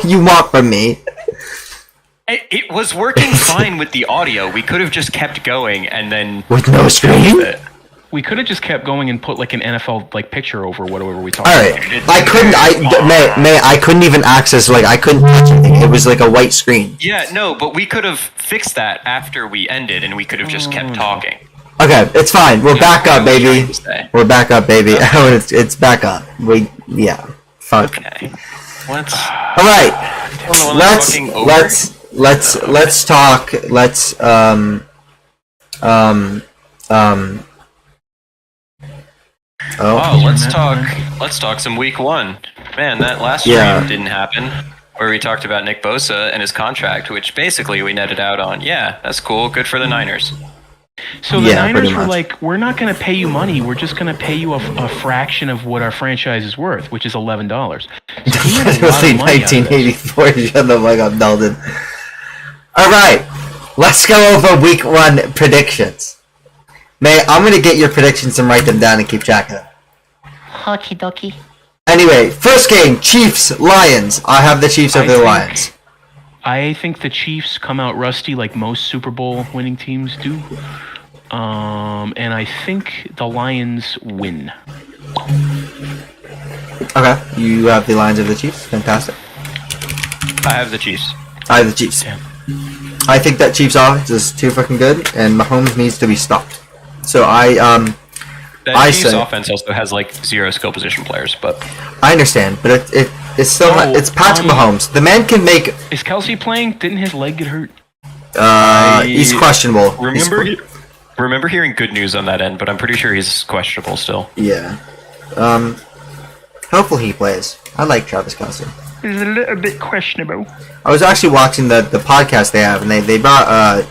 more you want from me? It was working fine with the audio. We could have just kept going and then with no screen. We could have just kept going and put like an NFL like picture over whatever we talked about. All right, I couldn't. I couldn't even access. Like I couldn't touch anything. It was like a white screen. Yeah, no, but we could have fixed that after we ended, and we could have just kept talking. Okay, it's fine. We're back up, baby. We're back up, baby. It's back up. Fuck. Okay. Let's. All right. Let's talk. Let's talk some week one. Man, that last stream didn't happen. Where we talked about Nick BOSA and his contract, which basically we netted out on. Yeah, that's cool. Good for the Niners. So the Niners were like, we're not going to pay you money. We're just going to pay you a fraction of what our franchise is worth, which is $11. So it was like 1984. Shut the fuck up, Dalton. All right, let's go over week one predictions. May I'm going to get your predictions and write them down and keep track of them. Okie dokie. Anyway, first game, Chiefs, Lions. I have the Chiefs over the Lions. I think the Chiefs come out rusty like most Super Bowl winning teams do. And I think the Lions win. Okay, you have the Lions over the Chiefs. Fantastic. I have the Chiefs. I have the Chiefs. Yeah. I think that Chiefs offense is too fucking good, and Mahomes needs to be stopped. So That Chiefs offense also has like 0 skill position players, but I understand, but it's still it's Patrick Mahomes. The man can make. Is Kelsey playing? Didn't his leg get hurt? He's questionable. Remember hearing good news on that end, but I'm pretty sure he's questionable still. Yeah. Hopefully he plays. I like Travis Kelsey. He's a little bit questionable. I was actually watching the podcast they have, and they brought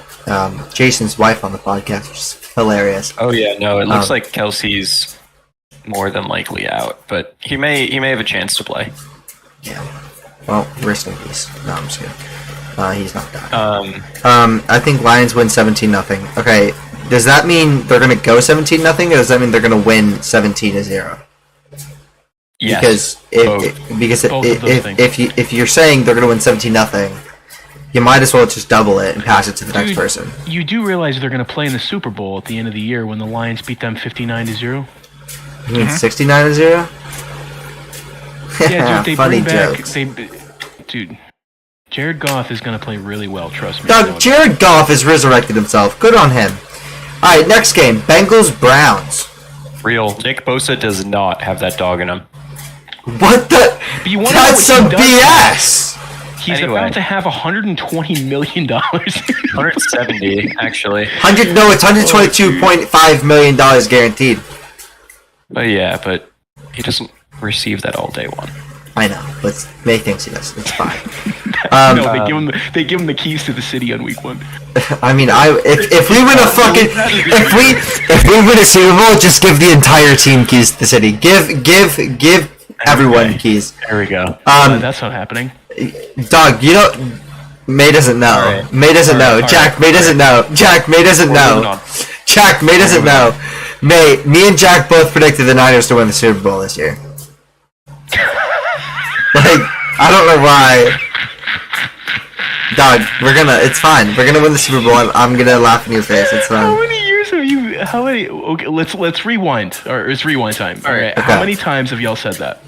Jason's wife on the podcast, which is hilarious. Oh yeah, no, it looks like Kelsey's more than likely out, but he may have a chance to play. Yeah. Well, rest in peace. No, I'm just kidding. He's not dying. I think Lions win 17-0. Okay, does that mean they're gonna go 17-0, or does that mean they're gonna win 17-0? Yes. Because if you're saying they're gonna win 17-0, you might as well just double it and pass it to the next person. You do realize they're going to play in the Super Bowl at the end of the year when the Lions beat them 59-0? You mean 69-0? Yeah, dude, they funny bring back... jokes. Dude, Jared Goff is going to play really well, trust me. Doug, Jared Goff has resurrected himself. Good on him. Alright, next game. Bengals-Browns. Real. Nick BOSA does not have that dog in him. What the? That's some BS! He's about to have $120 million. 170, actually. No, it's $122.5 million guaranteed. But he doesn't receive that all day one. I know, but May thinks he does. It's fine. No, they give him the keys to the city on week one. I mean, if we win a fucking if we win a Super Bowl, just give the entire team keys to the city. Give everyone keys. There we go. That's not happening. Dog, you know, May doesn't know. Right. May doesn't know. Jack, May doesn't know. Jack, May doesn't know. Jack, May doesn't know. May, me and Jack both predicted the Niners to win the Super Bowl this year. Like, I don't know why. Dog, it's fine. We're gonna win the Super Bowl. I'm gonna laugh in your face. It's fine. How many years have you? Okay, let's rewind. Or it's rewind time. All right. Okay. How many times have y'all said that?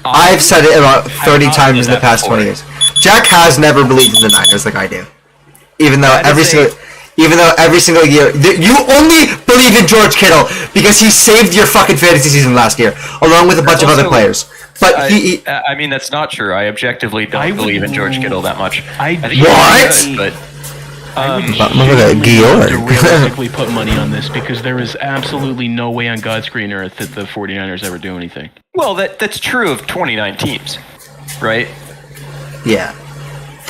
I've said it about 30 times in the past 20 years. Jack has never believed in the Niners like I do. Even though every single year, you only believe in George Kittle because he saved your fucking fantasy season last year, along with a bunch of other players. But I mean, that's not true. I objectively don't believe in George Kittle that much. I think what? But I would realistically put money on this because there is absolutely no way on God's green earth that the 49ers ever do anything. Well, that's true of 29 teams, right? Yeah.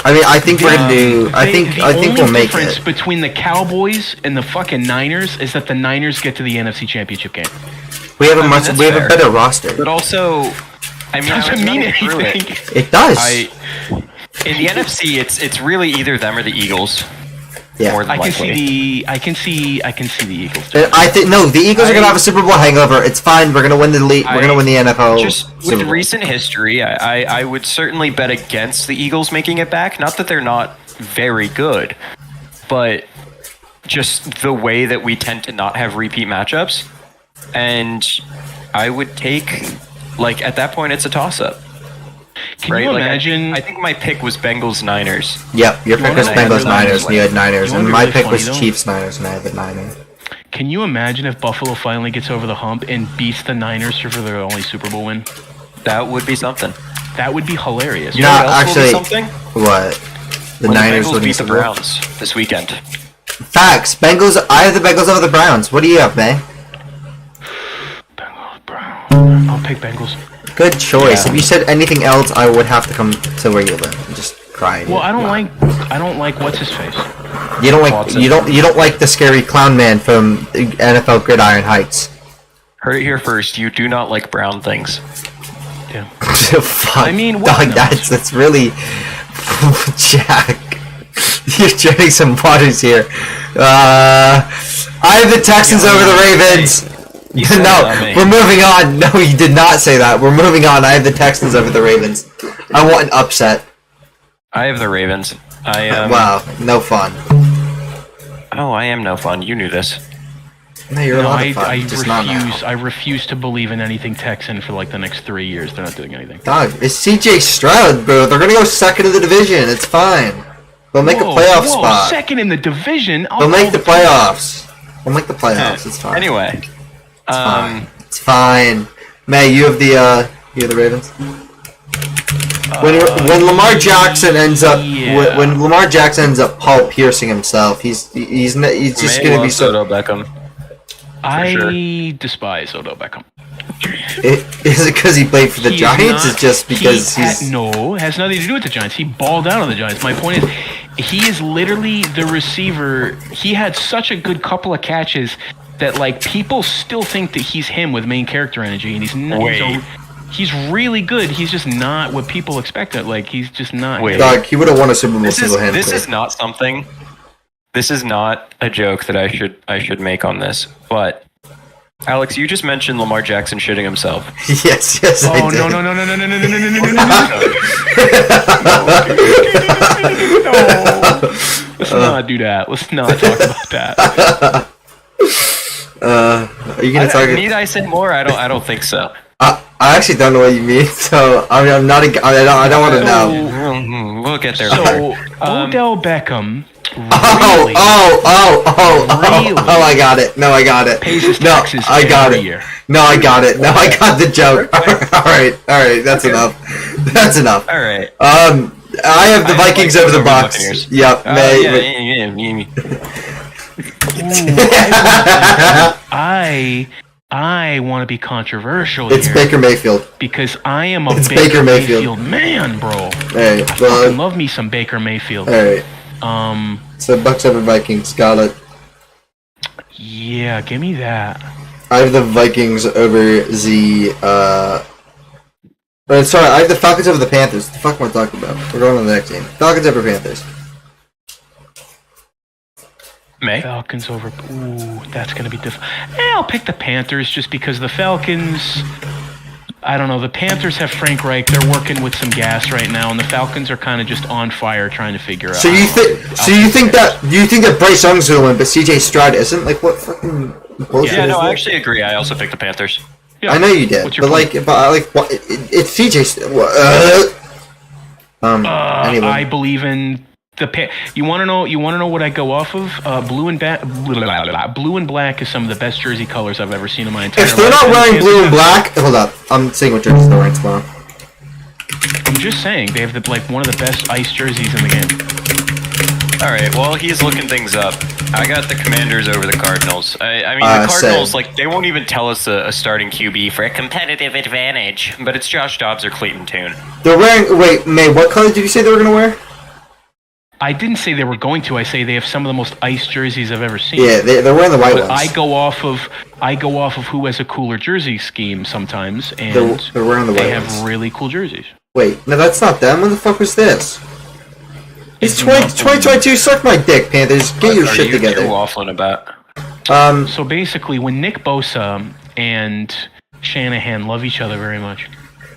I mean, I think we're gonna do. I think we'll make it. The difference between the Cowboys and the fucking Niners is that the Niners get to the NFC Championship game. We have a better roster. But also, I mean, doesn't mean anything. It does. In the NFC, it's really either them or the Eagles. Yeah. More than I can likely. I can see the Eagles. I think no. The Eagles are gonna have a Super Bowl hangover. It's fine. We're gonna win the league. We're gonna win the NFL. Just Super with Bowl. recent history, I would certainly bet against the Eagles making it back. Not that they're not very good, but just the way that we tend to not have repeat matchups. And I would take, like, at that point, it's a toss-up. Can you imagine? I think my pick was Bengals-Niners. Yep, your pick was Bengals Niners, and you had Niners, You and wanna be my really pick funny, was though? Chiefs Niners, and I had the Niners. Can you imagine if Buffalo finally gets over the hump and beats the Niners for their only Super Bowl win? That would be something. That would be hilarious. You know Nah, what else will be actually- something? What? The When Niners the Bengals winning beat the Super Bowl? Browns this weekend. Facts. Bengals. I have the Bengals over the Browns. What do you have, May? Bengals, Browns. I'll pick Bengals. Good choice. Yeah. If you said anything else, I would have to come to where you live and just cry. Well, I don't like what's his face. You don't like. Watson. You don't like the scary clown man from NFL Gridiron Heights. Heard it here first. You do not like brown things. Yeah. Fuck. I mean, what dog, knows? that's really Jack. You're treading some waters here. I have the Texans over the Ravens. You said No, that, mate. we're moving on. No, you did not say that. We're moving on. I have the Texans over the Ravens. I want an upset. I have the Ravens. Wow, no fun. Oh, I am no fun. You knew this. No, you're a No, lot I, of fun. I just not now. refuse. I refuse to believe in anything Texan for like the next 3 years. They're not doing anything. Dog, it's CJ Stroud, bro. They're gonna go second in the division. It's fine. They'll make a playoff spot. Second in the division. They'll make the playoffs. They'll make the playoffs. It's fine. Anyway, It's fine. May, you have the Ravens. When Lamar Jackson ends up yeah. when Lamar Jackson ends up Paul piercing himself, he's just gonna be so. Odell Beckham. I sure. despise Odell Beckham. Is it because he played for the He is Giants? not- It's just because he's. no, it has nothing to do with the Giants. He balled out on the Giants. My point is, he is literally the receiver. He had such a good couple of catches that like people still think that he's him with main character energy, and he's not. Wait. He's really good. He's just not what people expect. Like he's just not. Wait. Dog, he would have won a Super Bowl This single-handedly. is not something. This is not a joke that I should make on this. But Alex, you just mentioned Lamar Jackson shitting himself. Yes, I Oh did. no! Let's not do that. Let's not talk about that. Are you gonna talk? Need I say more? I don't think so. I actually don't know what you mean, so I'm not. I don't want to know. We'll get there. So later. Odell Beckham. Oh, Really I got it. No, I got it. pays his No, taxes I got every it. year. No, I got it. No, I got the joke. All right. That's enough. That's enough. All right. I have the Vikings over the Bucks. Buccaneers. Yep. I want to be controversial It's here Baker Mayfield. because I am a It's Baker, Baker Mayfield. man, bro. Hey, I well, fucking love me some Baker Mayfield. all right. Um, So Bucks over Vikings. Got it. yeah, give me that. I have the Vikings over the. Sorry, I have the Falcons over the Panthers. What the fuck am I talking about? We're going on the next game. Falcons over Panthers. May. Falcons over. Ooh, that's gonna be difficult. I'll pick the Panthers just because the Falcons. I don't know. The Panthers have Frank Reich. They're working with some gas right now, and the Falcons are kind of just on fire trying to figure out. So you think? So you think that Bryce Young's gonna win, but CJ Stroud isn't? Like what fucking bullshit Yeah, is no, I that? actually agree. I also picked the Panthers. Yeah. I know you did, What's your but point? what? It's CJ. Anyway. I believe in the. You want to know? You want to know what I go off of? Blue and black is some of the best jersey colors I've ever seen in my entire life. If they're not wearing blue and Panthers- black, hold up. I'm seeing what jerseys they're wearing tomorrow. I'm just saying they have one of the best ice jerseys in the game. All right. Well, he's looking things up. I got the Commanders over the Cardinals. I mean, the Same. Cardinals, like, they won't even tell us a starting QB for a competitive advantage. But it's Josh Dobbs or Clayton Tune. They're wearing. Wait, May. What color did you say they were gonna wear? I didn't say they were going to. I say they have some of the most ice jerseys I've ever seen. Yeah, they're wearing the white But ones. I go off of who has a cooler jersey scheme sometimes, and They're wearing the they white have ones. really cool jerseys. Wait, no, that's not them. When the fuck was this? It's 2022. Suck my dick, Panthers. Get your shit together. What are you waffling about? So basically, when Nick Bosa and Shanahan love each other very much.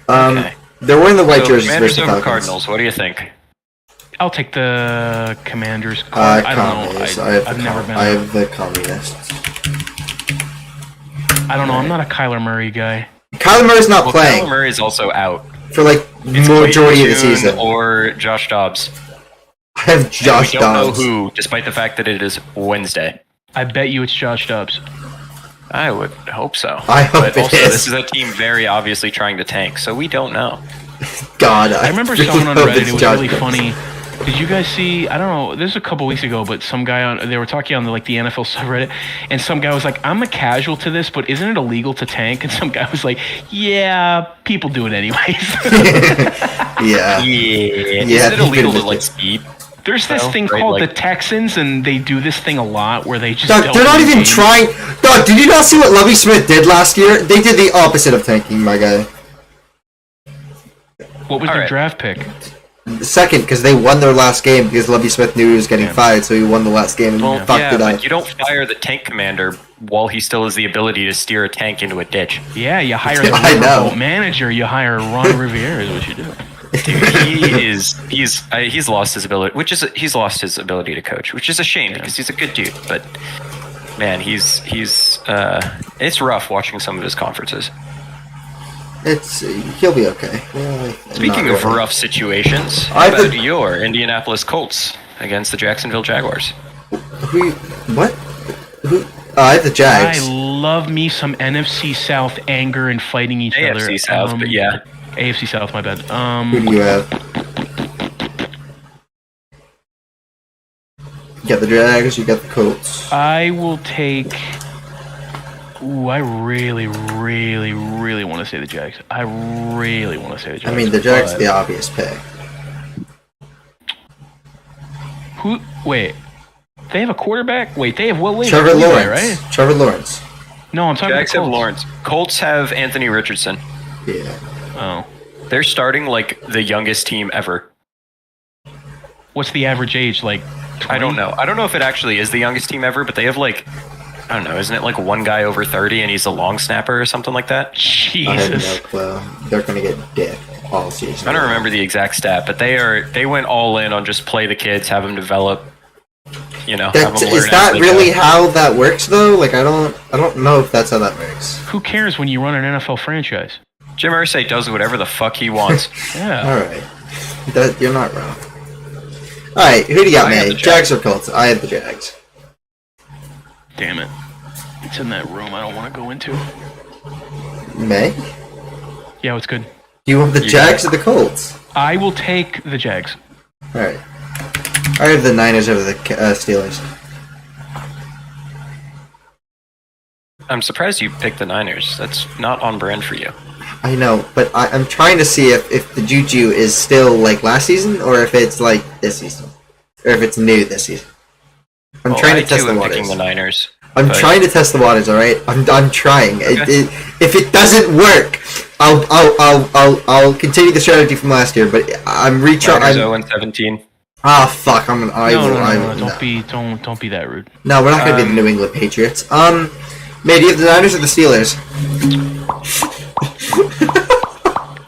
Okay. They're wearing the white jerseys Commanders versus the over Falcons. Cardinals. What do you think? I'll take the Commanders. I don't know. I've never been. I have the communists. I don't know. I'm not a Kyler Murray guy. Kyler Murray's not playing Kyler Murray's also out. for like majority of the season. Or Josh Dobbs. I have Josh we don't Dobbs. know who, despite the fact that it is Wednesday. I bet you it's Josh Dobbs. I would hope so. I hope but it also, is. This is a team very obviously trying to tank, so we don't know. God, I remember really someone on hope Reddit. it's It was Josh really Dobbs. funny. Did you guys see? I don't know. This was a couple weeks ago, but some guy on they were talking on the NFL subreddit, and some guy was like, "I'm a casual to this, but isn't it illegal to tank?" And some guy was like, "Yeah, people do it anyways." Yeah. Is it illegal to like speed? There's this thing right, called like- the Texans, and they do this thing a lot where they just. Dog, they're not even trying. Dog, did you not see what Lovie Smith did last year? They did the opposite of tanking, my guy. What was their Alright. draft pick? Second, because they won their last game because Lovie Smith knew he was getting fired, so he won the last game and fucked Yeah, it up. but you don't fire the tank commander while he still has the ability to steer a tank into a ditch. Yeah, you hire the I know. Riverboat manager. You hire Ron Rivera is what you do. He's lost his ability, he's lost his ability to coach, which is a shame because he's a good dude. But man, he's it's rough watching some of his conferences. He'll be okay. Well, Speaking not of really. rough situations, how I've about been- your Indianapolis Colts against the Jacksonville Jaguars? What? I have the Jags. I love me some NFC South anger and fighting each other. AFC South, but yeah. AFC South, my bad. Who do you have? You got the Jags, you got the Colts. I will take. Ooh, I really, really, really want to say the Jags. I really want to say the Jags. I mean, the Jags are but- the obvious pick. Who? Wait. They have a quarterback? Wait, they have Will Levis. Trevor Levi, Lawrence. right? Trevor Lawrence. No, I'm talking Jags about have Colts. Lawrence. Colts have Anthony Richardson. Yeah. Oh. They're starting like the youngest team ever. What's the average age? Like 20? I don't know. I don't know if it actually is the youngest team ever, but they have like, I don't know, isn't it like one guy over 30 and he's a long snapper or something like that? I have Jesus. no clue. They're gonna get dick all season. I don't remember the exact stat, but they went all in on just play the kids, have them develop, have them learn. Is that as they really go. how that works though? Like I don't know if that's how that works. Who cares when you run an NFL franchise? Jim Irsay does whatever the fuck he wants. Yeah. Alright. You're not wrong. Alright, who do you got, I got May? the Jags or Colts? I have the Jags. Damn it. It's in that room I don't want to go into. May? Yeah, it's good. Do you want the You Jags got or the Colts? I will take the Jags. Alright. I have the Niners over the Steelers. I'm surprised you picked the Niners. That's not on brand for you. I know, but I'm trying to see if the juju is still like last season or if it's like this season. Or if it's new this season. I'm Well, trying I to test too the am waters. picking the Niners. I'm but- trying to test the waters, alright? I'm trying. Okay. If it doesn't work, I'll continue the strategy from last year, but I'm retrying. Niners 0-17. Ah, fuck! I will. Don't be that rude. No, we're not gonna be the New England Patriots. May, do you have the Niners or the Steelers?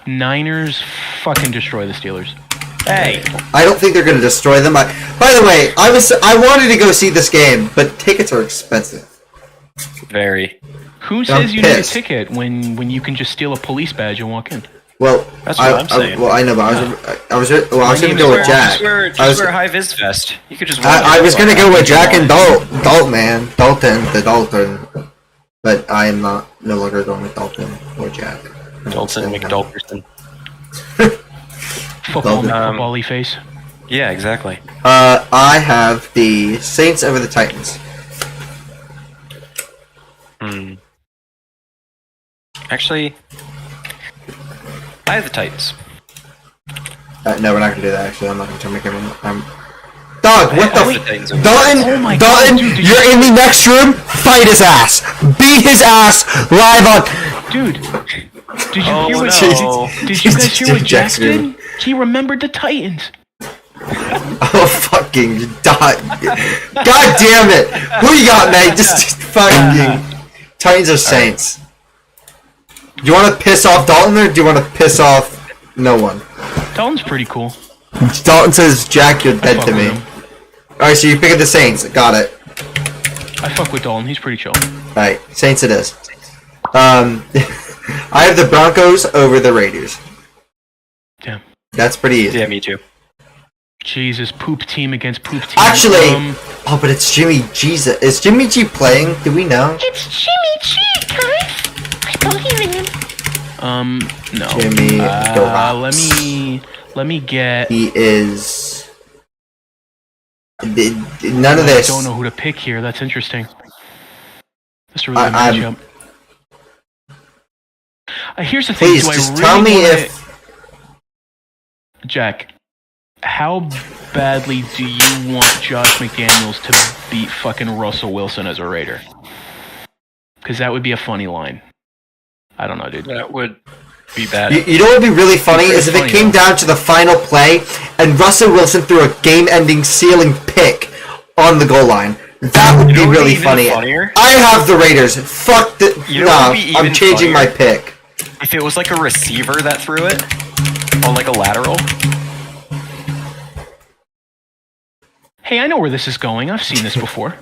Niners fucking destroy the Steelers. Hey, I don't think they're gonna destroy them. By the way, I wanted to go see this game, but tickets are expensive. very. Who says you need a pissed. ticket when you can just steal a police badge and walk in? Well, That's what I'm saying. well, I know, but I was gonna go with Jack. Just wear a high vis vest. You could just. I was gonna go with Jack and Dalton, but I am no longer going with Dalton or Jack. Dalton McDalton. Football-y face. Yeah, exactly. I have the Saints over the Titans. Actually, I have the Titans. No, we're not gonna do that. Actually, I'm not gonna make everyone. Dog, what I have the? the Titans over Dalton, Oh my God, Dalton, dude, you're in the next room. Fight his ass. Beat his ass live on. Dude, did you Oh, hear what no. Did you guys hear what Jack Jackson. did? He remembered the Titans. Oh, fucking God damn it! Who you got, mate? Just fucking Titans or Saints. Do you want to piss off Dalton or do you want to piss off no one? Dalton's pretty cool. Dalton says, Jack, you're dead fuck to me. with him. Alright, so you're picking the Saints. Got it. I fuck with Dalton. He's pretty chill. Alright, Saints it is. I have the Broncos over the Raiders. Damn. That's pretty easy. Yeah, me too. Jesus, poop team against poop team. Actually, oh, but it's Jimmy G's. Is Jimmy G playing? Do we know? It's Jimmy G, guys. I believe in him. No. Jimmy Garoppolo. Let me get. He is. None of I this. don't know who to pick here. That's interesting. That's a really good I'm- matchup. Here's the thing. Please, Do I just really tell me wanna... if. Jack, how badly do you want Josh McDaniels to beat fucking Russell Wilson as a Raider? Because that would be a funny line. I don't know, dude. That would be bad. You know what would be really funny is if it funny, came though. down to the final play and Russell Wilson threw a game-ending sealing pick on the goal line. That would be know what would really be even funny. funnier? I have the Raiders. Fuck the. You know what would be I'm even changing my funnier? pick. If it was like a receiver that threw it on like a lateral. Hey, I know where this is going. I've seen this before.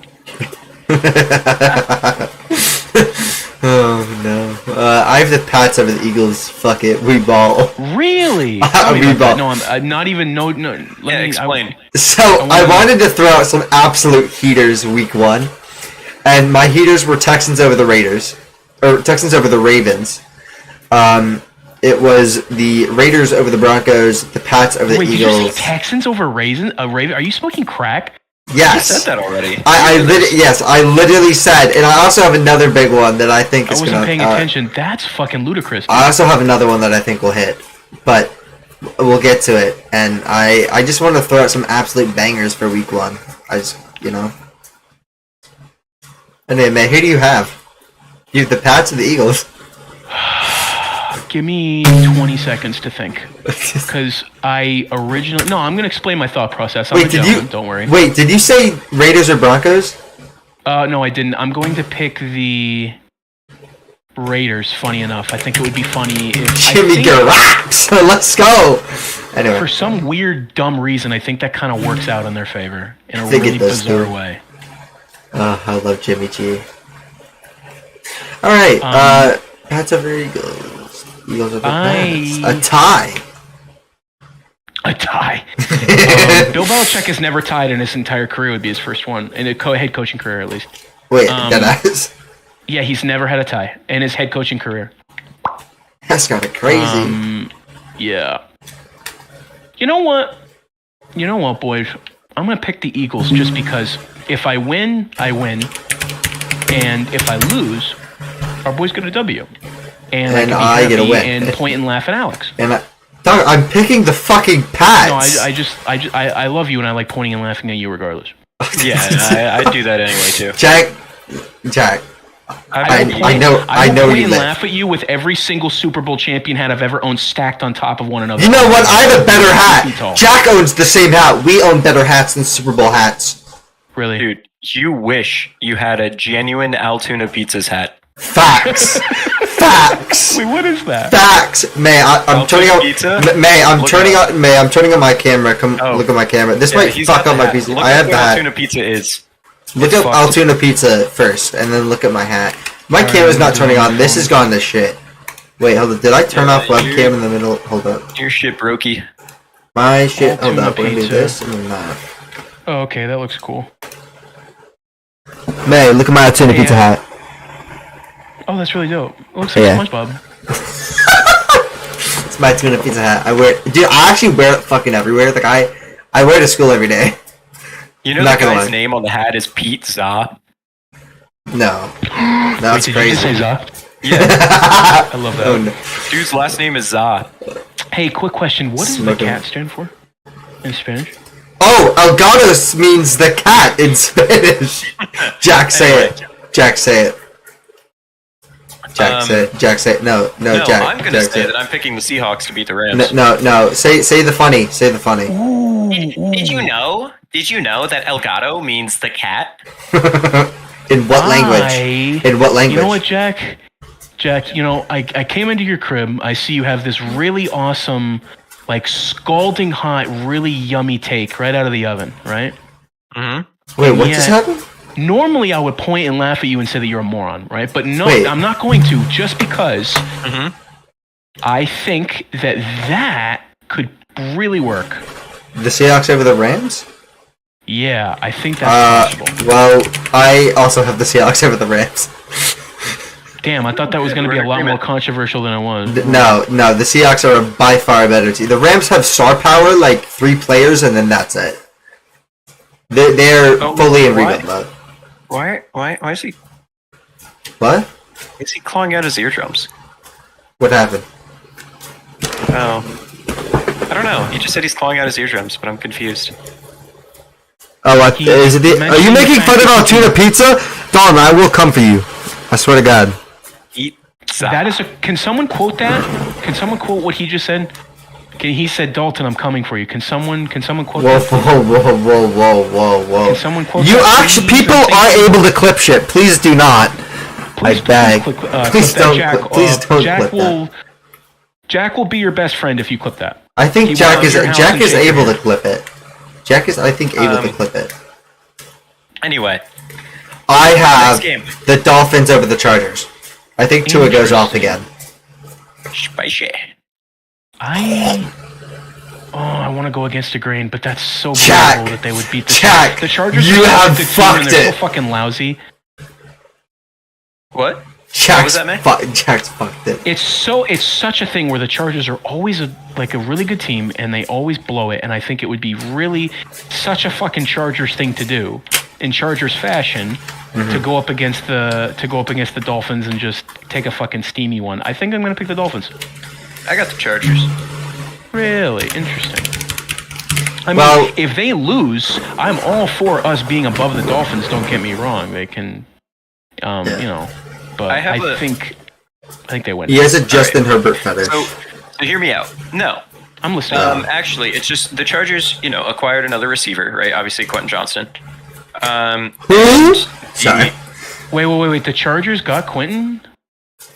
Oh no. I have the Pats over the Eagles. Fuck it. We ball. Really? We Tell me about that. ball. No, I'm not even. No. Explain. So I wanted to throw out some absolute heaters week 1, and my heaters were Texans over the Raiders, or Texans over the Ravens. It was the Raiders over the Broncos, the Pats over the Wait, did you Eagles. say Texans over Raven? Are you smoking crack? Yes, You said that already. I literally said, and I also have another big one that I think I is wasn't gonna. paying attention. That's fucking ludicrous. I also have another one that I think will hit, but we'll get to it. And I just want to throw out some absolute bangers for week 1. Anyway, man, who do you have? You have the Pats or the Eagles? Give me 20 seconds to think. Because I'm going to explain my thought process. Wait, did you? Don't worry. Wait, did you say Raiders or Broncos? No, I didn't. I'm going to pick the Raiders, funny enough. I think it would be funny if... Jimmy Garoppolo. Let's go. Anyway. For some weird, dumb reason, I think that kind of works out in their favor. In a think really it does, bizarre too. way. I love Jimmy G. Alright, Pats over Eagles. Eagles over Pats. A tie. A tie. Bill Belichick has never tied in his entire career. Would be his first one. In a head coaching career, at least. Wait, that is? Yeah, he's never had a tie in his head coaching career. That's kind of crazy. Yeah. You know what, boys? I'm going to pick the Eagles just because if I win, I win. And if I lose, our boys get a W. And I get a win. And point and laugh at Alex. And I'm picking the fucking Pats. No, I love you and I like pointing and laughing at you regardless. Yeah, I do that anyway too. Jack. I know point you and live. laugh at you with every single Super Bowl champion hat I've ever owned stacked on top of one another. You know what? I have a better Feet hat. tall. Jack owns the same hat. We own better hats than Super Bowl hats. Really? Dude, you wish you had a genuine Altoona Pizzas hat. Facts. Facts. Wait, what is that? Facts. May I'm turning on. Pizza? May I'm Look turning up. on. May I'm turning on my camera. Come Oh. look at my camera. This Yeah, might he's fuck got up the my hat. pizza. Look I up have the what hat. Altoona Pizza is. Look It's up fucked. Altoona Pizza first, and then look at my hat. My camera's not turning on. This has gone to shit. Wait, hold on. Did I turn off webcam in the middle? Hold up. Your shit, brokey. My shit. Hold Altoona up. We're gonna do Pizza. this and then that. Oh, okay, that looks cool. May, look at my Altoona Pizza Yeah. hat. Oh, that's really dope. It looks like Yeah. SpongeBob. It's my Altoona Pizza hat. I wear. Dude, I actually wear it fucking everywhere. Like I wear it to school every day. You know Not the gonna guy's lie. name on the hat is Pete Za? No. That's Wait, did you just say crazy. Za? Yeah. I love that. Oh, no. Dude's last name is Za. Hey, quick question. What does the Smoking. cat stand for in Spanish? Oh, Elgatos means the cat in Spanish. Jack, say Anyway. it. Jack, say it. Jack, Um, say it. Jack, say it. No, No, Jack. I'm gonna Jack, say it. that I'm picking the Seahawks to beat the Rams. No. Say the funny. Say the funny. Ooh, Did you know? Did you know that El Gato means the cat? In what language? In what language? You know what, Jack? Jack, you know, I came into your crib. I see you have this really awesome, like scalding hot, really yummy take right out of the oven, right? Mm-hmm. Wait, what just happened? Normally, I would point and laugh at you and say that you're a moron, right? But no, Wait. I'm not going to, just because I think that could really work. The Seahawks over the Rams? Yeah, I think that's possible. Well, I also have the Seahawks over the Rams. Damn, I thought that was going to be a lot more controversial than it was. No, the Seahawks are by far a better team. The Rams have star power, like 3 players, and then that's it. They're fully in rebuild mode. Why is he? What? Is he clawing out his eardrums? What happened? Oh, I don't know. He just said he's clawing out his eardrums, but I'm confused. Oh, what? Is it are you making fun of Altoona Pizza? Don, I will come for you. I swear to God. That is a. Can someone quote that? Can someone quote what he just said? He said, "Dalton, I'm coming for you." Can someone quote that? Whoa. Can someone quote You that? actually, people are able to clip shit. Please do not. I beg. Please don't. Please don't clip that. Jack will be your best friend if you clip that. I think Jack is able to clip it. Jack is, I think, able to clip it. Anyway, I have the Dolphins over the Chargers. I think Tua goes off again. Spicy. I want to go against the grain, but that's so Jack, believable that they would beat the Jack, the Chargers. You have fucked it. They're so fucking lousy. What? Jack's fucked it. It's such a thing where the Chargers are always a really good team and they always blow it, and I think it would be really such a fucking Chargers thing to do in Chargers fashion to go up against the Dolphins and just take a fucking steamy one. I think I'm gonna pick the Dolphins. I got the Chargers. Really interesting. I mean, if they lose, I'm all for us being above the Dolphins. Don't get me wrong; they can, you know. But I think they win. He has a Justin Herbert fetish. So hear me out. No, I'm listening. Actually, it's just the Chargers, acquired another receiver, right? Obviously, Quentin Johnston. Who? Sorry. Wait. The Chargers got Quentin?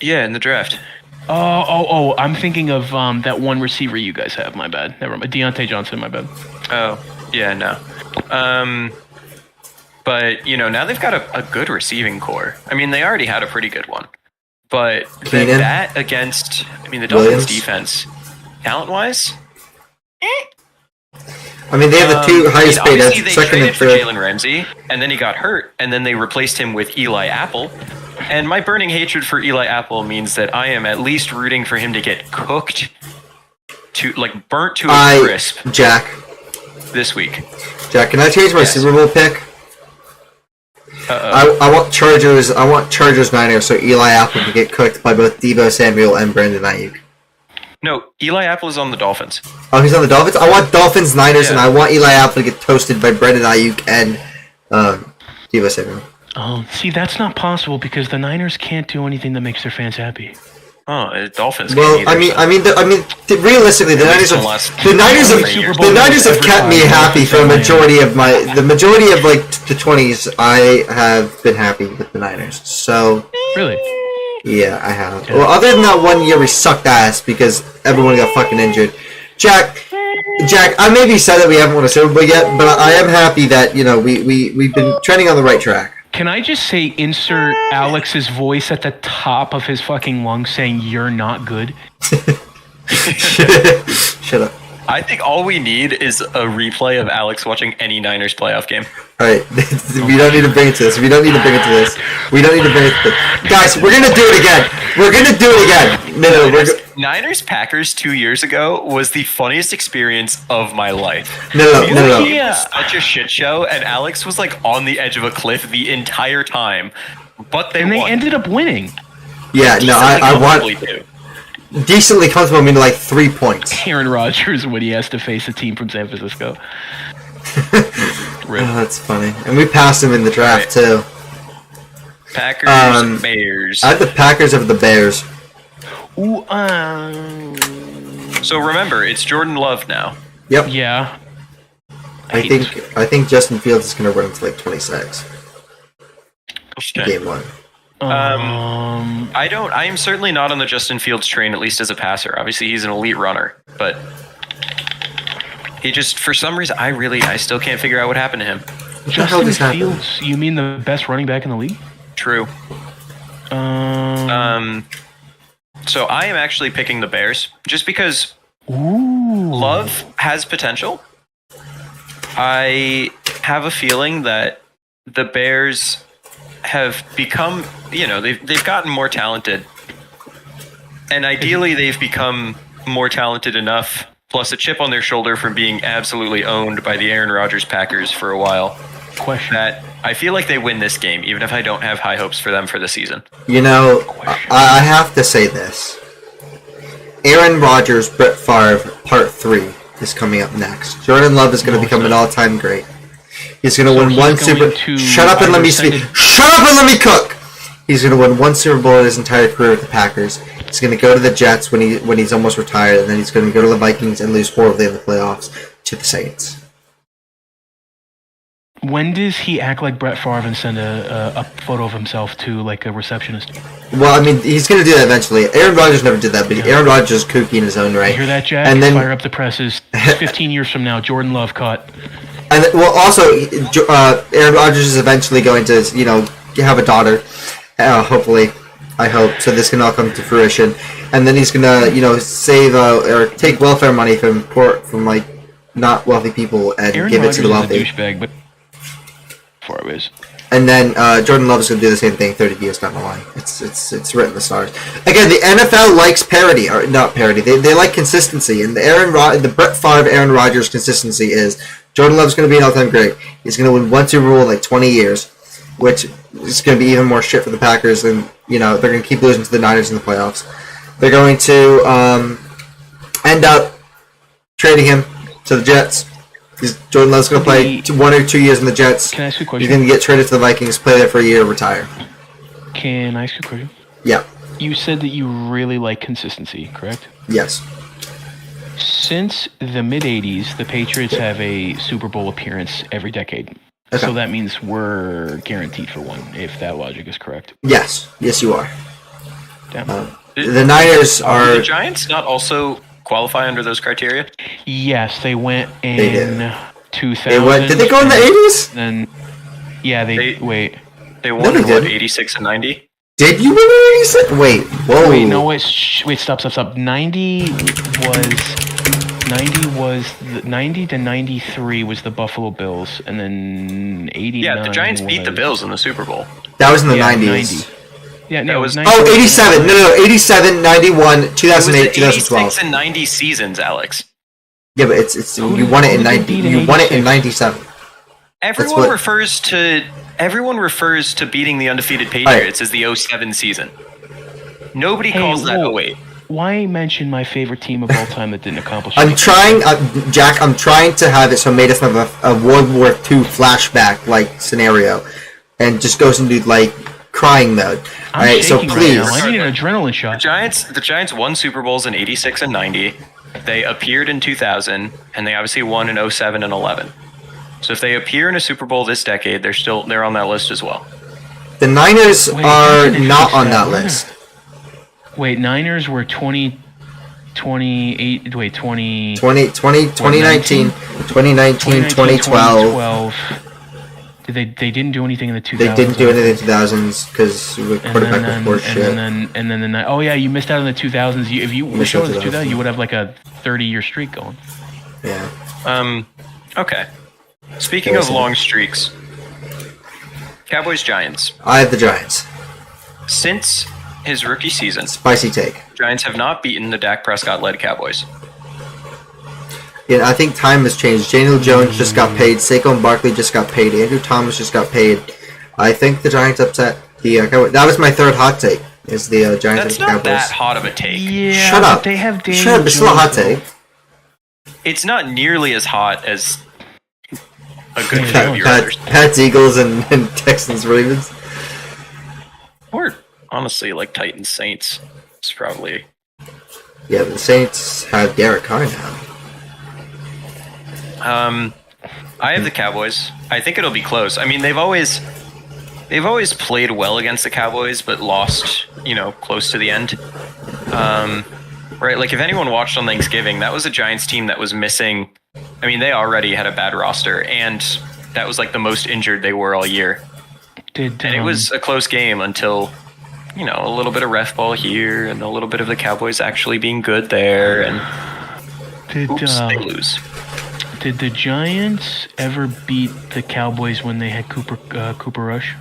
Yeah, in the draft. Oh! I'm thinking of that one receiver you guys have. My bad. Never mind. Deontay Johnson. My bad. Oh, yeah, no. But now they've got a good receiving core. I mean, they already had a pretty good one, but that against, the Dolphins' defense, talent-wise. I mean, they have the 2 highest paid, they second and traded for third. Jalen Ramsey, and then he got hurt, and then they replaced him with Eli Apple. And my burning hatred for Eli Apple means that I am at least rooting for him to get cooked, burnt to a crisp. Jack, this week. Jack, can I change my Super Bowl pick? I want Chargers. I want Chargers Niners, so Eli Apple can get cooked by both Deebo Samuel and Brandon Ayuk. No, Eli Apple is on the Dolphins. Oh, he's on the Dolphins? I want Dolphins, Niners, and I want Eli Apple to get toasted by Brandon Ayuk and Deebo Samuel. Oh, see, that's not possible because the Niners can't do anything that makes their fans happy. Oh, Dolphins. Well, realistically, the Niners have kept me happy for the majority of the 20s. I have been happy with the Niners. So really. Yeah, I have. Well, other than that one year we sucked ass because everyone got fucking injured. Jack, I may be sad that we haven't won a Super Bowl yet, but I am happy that, we've been trending on the right track. Can I just say insert Alex's voice at the top of his fucking lungs saying you're not good? Shut up. I think all we need is a replay of Alex watching any Niners playoff game. Alright, we don't need to bring it to this. Guys, we're gonna do it again. Niners Packers 2 years ago was the funniest experience of my life. No. It was such a shit show, and Alex was on the edge of a cliff the entire time. But they ended up winning. Yeah, no, I want decently comfortable, meaning 3 points. Aaron Rodgers when he has to face a team from San Francisco. Oh, that's funny. And we passed him in the draft, too. Packers, Bears. I have the Packers over the Bears. Ooh, So remember, it's Jordan Love now. Yep. Yeah. I think Justin Fields is going to run to like 26. Okay. Game 1. I am certainly not on the Justin Fields train, at least as a passer. Obviously, he's an elite runner, but he just, for some reason, I still can't figure out what happened to him. Justin Fields, you mean the best running back in the league? True. So I am actually picking the Bears, just because Love has potential. I have a feeling that the Bears have become, they've gotten more talented. And ideally, they've become more talented enough, plus a chip on their shoulder from being absolutely owned by the Aaron Rodgers Packers for a while. That I feel like they win this game, even if I don't have high hopes for them for the season. I have to say this. Aaron Rodgers, Brett Favre, Part 3 is coming up next. Jordan Love is going to become an all-time great. He's going to win one Super Bowl. Shut up and let me speak. Shut up and let me cook! He's going to win one Super Bowl in his entire career with the Packers. He's going to go to the Jets when he's almost retired, and then he's going to go to the Vikings and lose horribly in the playoffs to the Saints. When does he act like Brett Favre and send a photo of himself to like a receptionist? Well, I mean, he's going to do that eventually. Aaron Rodgers never did that, but Aaron Rodgers is kooky in his own right. You hear that, Jack? And then, fire up the presses. 15 years from now, Jordan Love caught. And also, Aaron Rodgers is eventually going to, have a daughter. Hopefully, I hope. So this can all come to fruition. And then he's going to, save or take welfare money from like not wealthy people and Aaron give Rodgers it to the wealthy. Is a douchebag, but Favre is. And then Jordan Love is going to do the same thing 30 years down the line. It's written in the stars. Again, the NFL likes parity, or not parity. They like consistency, and the Brett Favre, Aaron Rodgers consistency is Jordan Love's going to be an all-time great. He's going to win one Super Bowl in like 20 years, which is going to be even more shit for the Packers. And they're going to keep losing to the Niners in the playoffs. They're going to end up trading him to the Jets. Jordan Love's going to play 1 or 2 years in the Jets. Can I ask you a question? He's going to get traded to the Vikings, play there for a year, retire. Can I ask you a question? Yeah. You said that you really like consistency, correct? Yes. Since the mid-'80s, the Patriots have a Super Bowl appearance every decade. Okay. So that means we're guaranteed for one, if that logic is correct. Yes. Yes, you are. Damn. The Niners are... the Giants not also qualify under those criteria? Yes, they went in 2000. Did they go in the 80s? Then, yeah, they wait. They won in what, 86 and 90? Did you win in 86? Wait, whoa. Wait, no, wait, stop. 90 to 93 was the Buffalo Bills, and then 89. Yeah, the Giants beat the Bills in the Super Bowl. That was in the 90s. 90. Yeah, no, it was 87. No, 87, 91, 2008, 2012. 86 and 90 seasons, Alex. Yeah, but it's you won it in 90. You won it in 97. Everyone refers to beating the undefeated Patriots as the 07 season. Nobody calls that 08. Why mention my favorite team of all time that didn't accomplish I'm anything? trying, Jack, I'm trying to have it so it made us have a World War II flashback-like scenario and just goes into, like, crying mode. I'm so please. Right now. I need an adrenaline shot. The Giants won Super Bowls in 86 and 90. They appeared in 2000, and they obviously won in 07 and 11. So if they appear in a Super Bowl this decade, they're on that list as well. The Niners are not on that list. Wait, Niners were 2019, 2012. They didn't do anything in the 2000s. They didn't do anything in the 2000s because the quarterback was shit. And then oh yeah, you missed out on the 2000s. If you showed us 2000, you would have like a 30-year streak going. Yeah. Okay. Speaking of long streaks, Cowboys Giants. I have the Giants. Since his rookie season, spicy take. Giants have not beaten the Dak Prescott-led Cowboys. Yeah, I think time has changed. Daniel Jones just got paid. Saquon Barkley just got paid. Andrew Thomas just got paid. I think the Giants upset the Cowboys. That was my third hot take. Is the Giants and Cowboys? That's not that hot of a take. Yeah, shut up. They have Daniel Shut up. It's still a hot take. It's not nearly as hot as a good few of your others. Pats, Eagles, and Texans, Ravens. Or honestly, like Titans, Saints. It's probably. Yeah, the Saints have Derek Carr now. I have the Cowboys. I think it'll be close. I mean, they've always played well against the Cowboys, but lost, close to the end. Right? Like, if anyone watched on Thanksgiving, that was a Giants team that was missing. I mean, they already had a bad roster, and that was like the most injured they were all year. And it was a close game until, a little bit of ref ball here, and a little bit of the Cowboys actually being good there, and they lose. Did the Giants ever beat the Cowboys when they had Cooper Rush?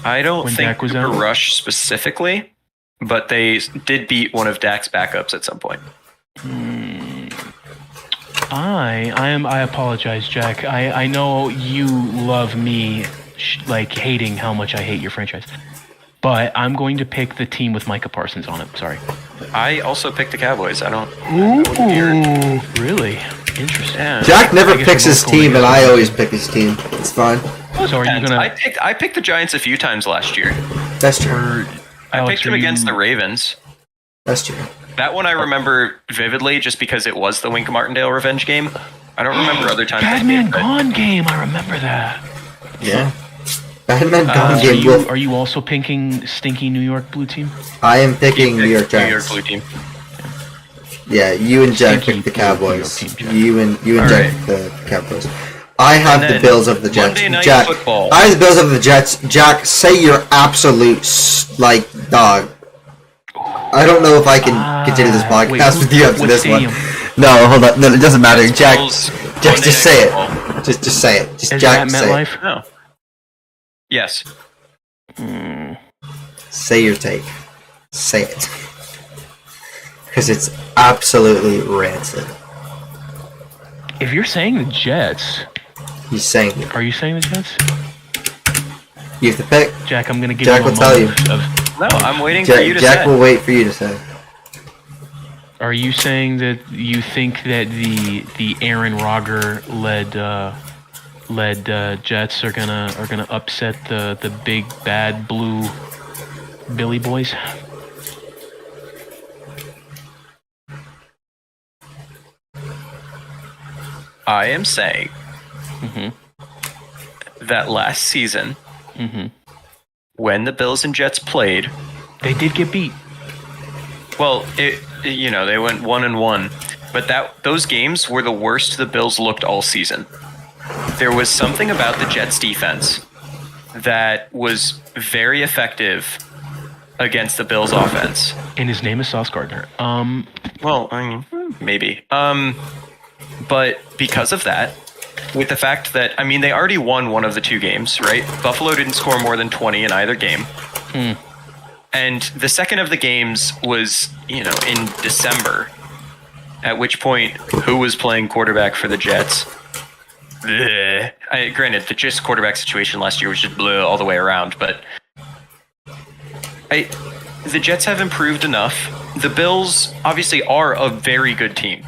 I don't When think Dak was Cooper out? Rush specifically, but they did beat one of Dak's backups at some point. I apologize, Jack. I know you love me, hating how much I hate your franchise. But I'm going to pick the team with Micah Parsons on it. Sorry. I also picked the Cowboys. I don't. Ooh, really? Interesting. Yeah. Jack never I guess picks we're his both going team, and against I him. always pick his team. It's fine. So are you And gonna? I picked the Giants a few times last year. That's true. I Alex, picked them are against you- the Ravens. That's true. That one I remember vividly just because it was the Wink Martindale revenge game. I don't remember other times. I Badman did, but- Gone game. I remember that. Yeah. Batman Gone Are game. you, are you also picking stinky New York blue team? I am picking New York New York Giants. Blue Team. Yeah, you and Jack Stinky picked the blue New Cowboys. York team, Jack. You and All Jack right. picked the Cowboys. I have And the then Bills of the Jets. Monday Night Jack, Football. I have the Bills of the Jets. Jack, say your absolute dog. I don't know if I can continue this podcast with you after what this stadium? one. No, hold on. No, it doesn't matter. Jack, Bills, Jack, Monday just Night say Football. it. Just say it. Just Is Jack, that say it. MetLife? No. Yes. Say your take. Say it. Because it's absolutely rancid. If you're saying the Jets, He's saying it. are you saying the Jets? You have to pick. Jack, I'm gonna give Jack you a will tell moment of. No, I'm waiting for you Jack, to Jack say. will wait for you to say. Are you saying that you think that the Aaron Rodgers led Jets are gonna upset the big bad blue Billy Boys? I am saying Mm-hmm. that last season, Mm-hmm. when the Bills and Jets played, They did get beat. well, they went 1-1, but those games were the worst the Bills looked all season. There was something about the Jets defense that was very effective against the Bills offense. And his name is Sauce Gardner. Well, I mean, maybe. But because of that, with the fact that, I mean, they already won one of the two games, right? Buffalo didn't score more than 20 in either game. And the second of the games was, in December, at which point, who was playing quarterback for the Jets? Granted, the Jets quarterback situation last year was just bleh all the way around, but the Jets have improved enough. The Bills obviously are a very good team.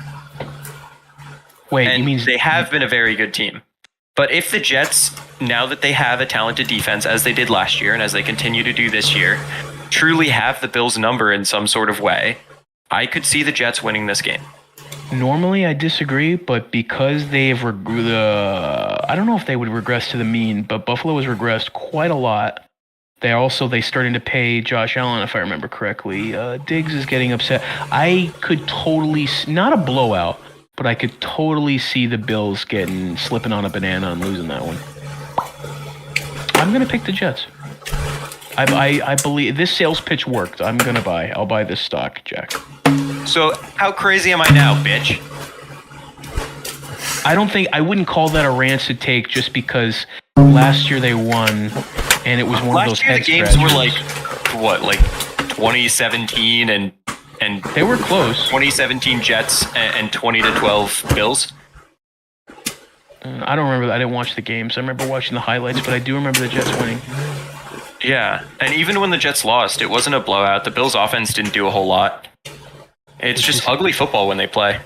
Wait, And you mean they have been a very good team. But if the Jets, now that they have a talented defense, as they did last year and as they continue to do this year, truly have the Bills' number in some sort of way, I could see the Jets winning this game. Normally, I disagree, but because they've I don't know if they would regress to the mean, but Buffalo has regressed quite a lot. They starting to pay Josh Allen, if I remember correctly. Diggs is getting upset. I could totally not a blowout, but I could totally see the Bills slipping on a banana and losing that one. I'm gonna pick the Jets. I believe this sales pitch worked. I'll buy this stock, Jack. So how crazy am I now, bitch? I wouldn't call that a rancid take just because last year they won and it was one of those Last year the head games were scratchers. like 2017 and They were close. 2017 Jets and 20-12 Bills. I don't remember. I didn't watch the games. I remember watching the highlights, but I do remember the Jets winning. Yeah, and even when the Jets lost, it wasn't a blowout. The Bills' offense didn't do a whole lot. It's just ugly football when they play.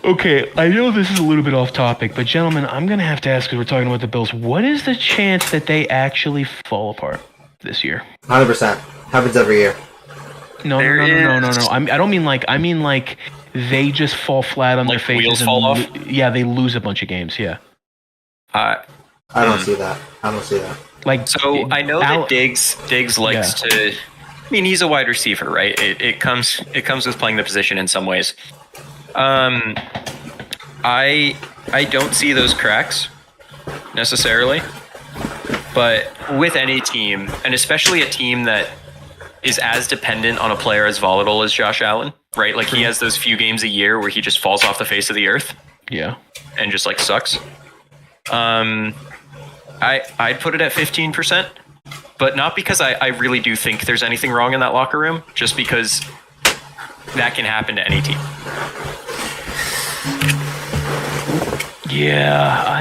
Okay, I know this is a little bit off topic, but gentlemen, I'm going to have to ask, because we're talking about the Bills, what is the chance that they actually fall apart this year? 100%. Happens every year. No. I don't mean like they just fall flat on their faces. Wheels fall off? Yeah, they lose a bunch of games, yeah. I don't see that. So I know that Diggs likes to. I mean, he's a wide receiver, right? It comes with playing the position in some ways. I don't see those cracks necessarily, but with any team, and especially a team that is as dependent on a player as volatile as Josh Allen, right? Like he has those few games a year where he just falls off the face of the earth. Yeah. And just like sucks. I'd put it at 15%, but not because I really do think there's anything wrong in that locker room, just because that can happen to any team. Yeah,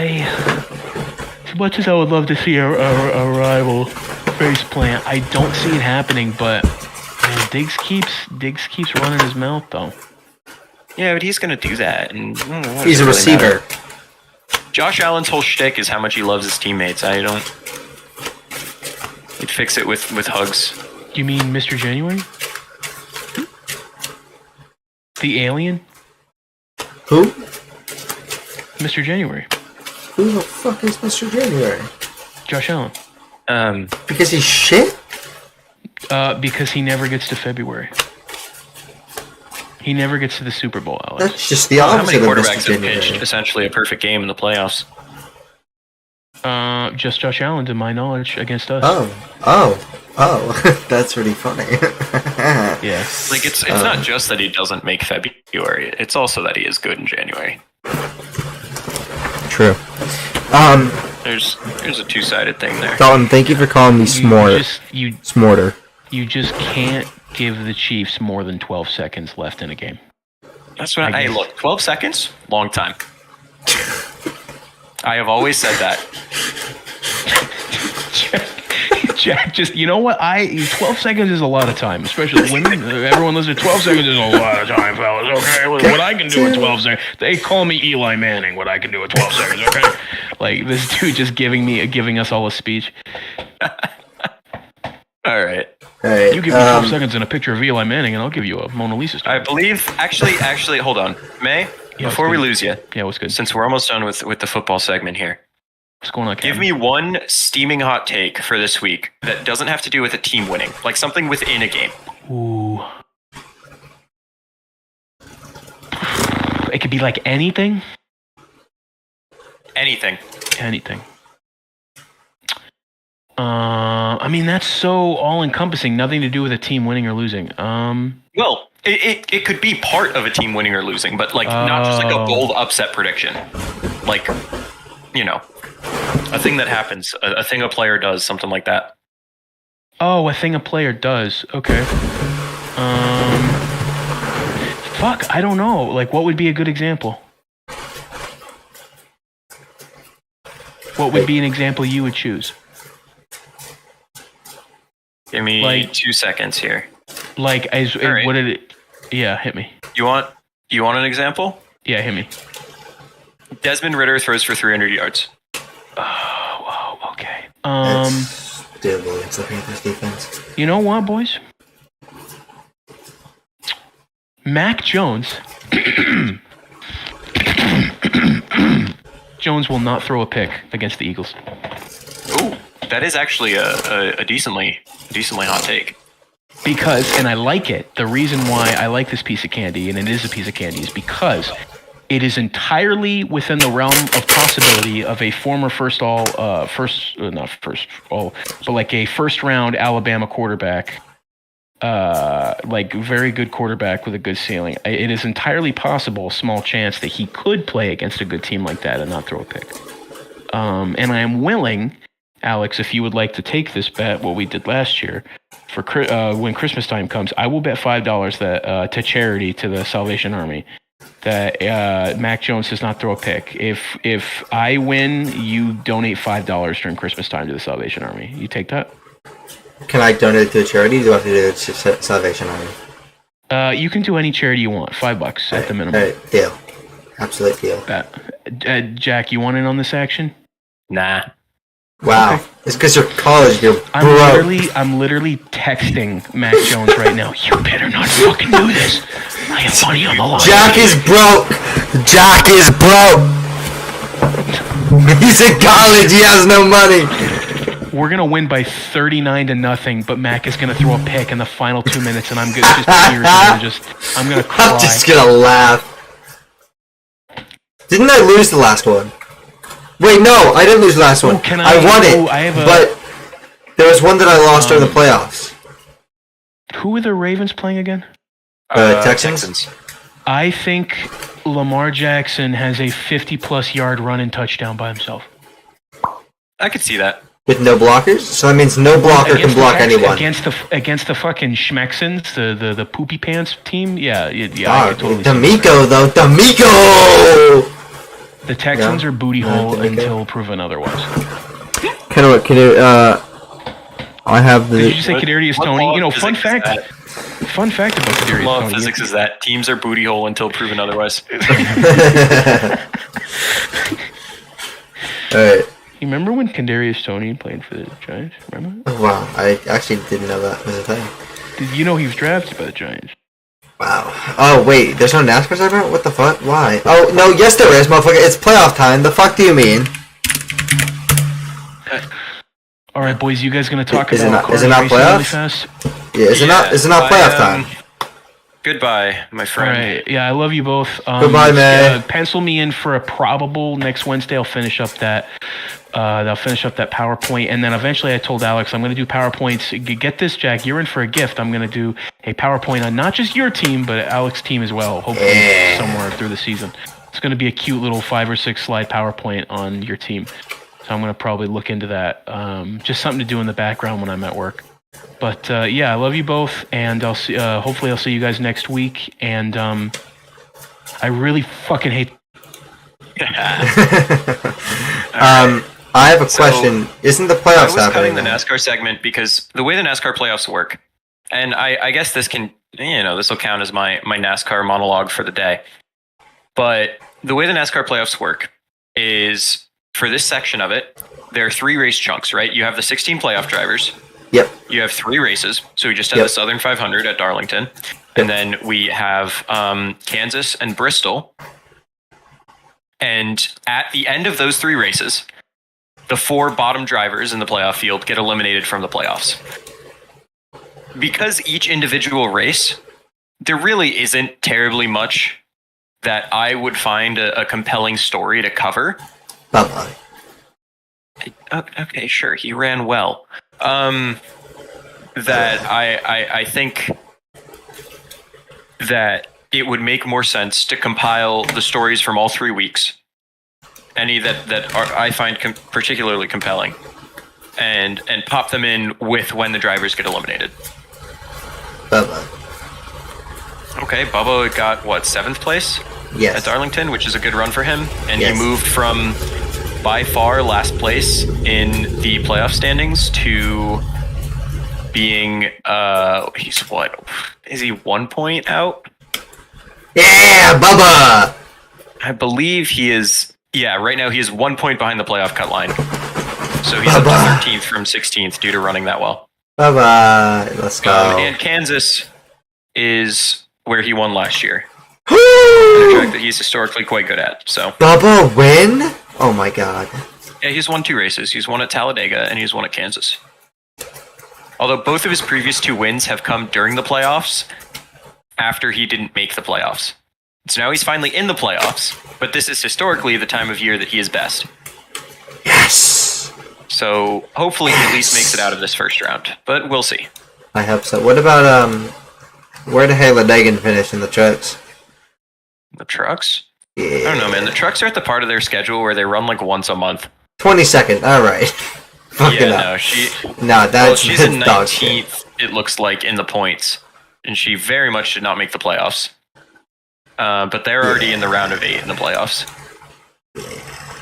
as much as I would love to see a rival face plant, I don't see it happening, but man, Diggs keeps running his mouth though. Yeah, but he's gonna do that, and he's a receiver. Josh Allen's whole shtick is how much he loves his teammates. He'd fix it with hugs. You mean Mr. January? The alien? Who? Mr. January. Who the fuck is Mr. January? Josh Allen. Because he's shit? Because he never gets to February. He never gets to the Super Bowl, Alex. That's just the How opposite many of Mr. quarterbacks have January. pitched essentially a perfect game in the playoffs? Just Josh Allen, to my knowledge, against us. Oh. That's pretty funny. Yeah. Like it's not just that he doesn't make February; it's also that he is good in January. True. There's a two-sided thing there. Dalton, thank you for calling me Smorter. You just can't give the Chiefs more than 12 seconds left in a game. That's what hey, look, 12 seconds? Long time. I have always said that. Jack, just, you know what? 12 seconds is a lot of time, especially women. Everyone listens, 12 seconds is a lot of time, fellas, okay? What I can do in 12 seconds. They call me Eli Manning, what I can do in 12 seconds, okay? Like, this dude just giving us all a speech. All right. Hey, you give me 12 seconds and a picture of Eli Manning, and I'll give you a Mona Lisa story. I believe, actually, hold on. May, before we lose you. Yeah, what's good? Since we're almost done with the football segment here. What's going on, Kevin? Give me one steaming hot take for this week that doesn't have to do with a team winning, like something within a game. Ooh. It could be like anything? Anything. I mean, that's so all-encompassing. Nothing to do with a team winning or losing. Well, it could be part of a team winning or losing, but like not just like a bold upset prediction. Like, you know, a thing that happens, a thing a player does, something like that. Oh, a thing a player does. Okay. Fuck, I don't know. Like, what would be a good example? What would be an example you would choose? Give me like, 2 seconds here. Like, right. What did it? Yeah, hit me. You want an example? Yeah, hit me. Desmond Ridder throws for 300 yards. Oh, wow, okay. It's doable against the Panthers defense. You know what, boys? Mac Jones. Jones will not throw a pick against the Eagles. Ooh, that is actually a decently hot take. Because, and I like it, the reason why I like this piece of candy, and it is a piece of candy, is because it is entirely within the realm of possibility of a former first round Alabama quarterback, like very good quarterback with a good ceiling. It is entirely possible, small chance, that he could play against a good team like that and not throw a pick. And I am willing, Alex, if you would like to take this bet, what we did last year, for when Christmas time comes, I will bet $5 that to charity to the Salvation Army that Mac Jones does not throw a pick. If I win, you donate $5 during Christmas time to the Salvation Army. You take that? Can I donate it to a charity? Do I have to do it to Salvation Army? You can do any charity you want. $5 at the minimum. All right, deal. Absolute deal. Jack, you want in on this action? Nah. Wow. Okay. It's because you're college. You're broke. I'm literally texting Mac Jones right now. You better not fucking do this. I have money on the line. Jack is broke. Jack is broke. He's in college. He has no money. We're gonna win by 39-0, but Mac is gonna throw a pick in the final 2 minutes, and I'm gonna just tears. I'm gonna cry. I'm just gonna laugh. Didn't I lose the last one? Wait, no, I didn't lose the last one. I won it, but there was one that I lost during the playoffs. Who were the Ravens playing again? Texans. I think Lamar Jackson has a 50-plus yard run and touchdown by himself. I could see that. With no blockers? So that means no blocker can block anyone. Against the fucking Schmexons, the poopy pants team? Yeah. I could totally D'Amico, though. D'Amico! The Texans are booty hole until proven otherwise. Can you, I have the... Did you say Kadarius Toney? You know, fun fact about Kadarius Law Toney. of physics is that teams are booty hole until proven otherwise. Alright. You remember when Kadarius Toney played for the Giants? Remember? Oh, wow, I actually didn't know that was a thing. Did you know he was drafted by the Giants? Wow. Oh, wait, there's no NASCAR segment? What the fuck? Why? Oh, no, yes there is, motherfucker. It's playoff time. The fuck do you mean? Alright, boys, you guys gonna talk Is about it not racing really playoffs? fast? Yeah, is it not playoff time? Goodbye, my friend. Alright, yeah, I love you both. Goodbye, man. Pencil me in for a probable next Wednesday. I'll finish up that PowerPoint, and then eventually I told Alex I'm going to do PowerPoints. Get this, Jack, you're in for a gift. I'm going to do a PowerPoint on not just your team, but Alex's team as well, hopefully somewhere through the season. It's going to be a cute little 5 or 6 slide PowerPoint on your team. So I'm going to probably look into that. Just something to do in the background when I'm at work. But yeah, I love you both, and I'll see. Hopefully, I'll see you guys next week. And I really fucking hate. I have a question. Isn't the playoffs happening? I was cutting the NASCAR segment because the way the NASCAR playoffs work, and I guess this can, this will count as my NASCAR monologue for the day. But the way the NASCAR playoffs work is, for this section of it, there are 3 race chunks, right? You have the 16 playoff drivers. Yep. You have 3 races. So we just had the Southern 500 at Darlington. And then we have Kansas and Bristol. And at the end of those 3 races, the 4 bottom drivers in the playoff field get eliminated from the playoffs. Because each individual race, there really isn't terribly much that I would find a compelling story to cover. Bye-bye. Okay, sure, he ran well. That I think that it would make more sense to compile the stories from all 3 weeks, any that I find particularly compelling, and pop them in with when the drivers get eliminated. Bye-bye. Okay, Bubba got, 7th place? Yes. At Darlington, which is a good run for him, and he moved from by far last place in the playoff standings to being he's what? Is he 1 point out? Yeah, Bubba! I believe he is. Yeah, right now he is 1 point behind the playoff cut line. So he's up to 13th from 16th due to running that well. Bye-bye. Let's go. And Kansas is where he won last year. Woo! A track that he's historically quite good at. So Bubba win? Oh my god. yeah, he's won 2 races. He's won at Talladega and he's won at Kansas. Although both of his previous 2 wins have come during the playoffs after he didn't make the playoffs. So now he's finally in the playoffs, but this is historically the time of year that he is best. Yes! So hopefully he at least makes it out of this first round, but we'll see. I hope so. What about, where did Hayladegan finish in the trucks? The trucks? Yeah. I don't know, man. The trucks are at the part of their schedule where they run like once a month. 22nd, alright. Fucking up. She's in dog shit. 19th, it looks like, in the points. And she very much did not make the playoffs. But they're already in the round of 8 in the playoffs.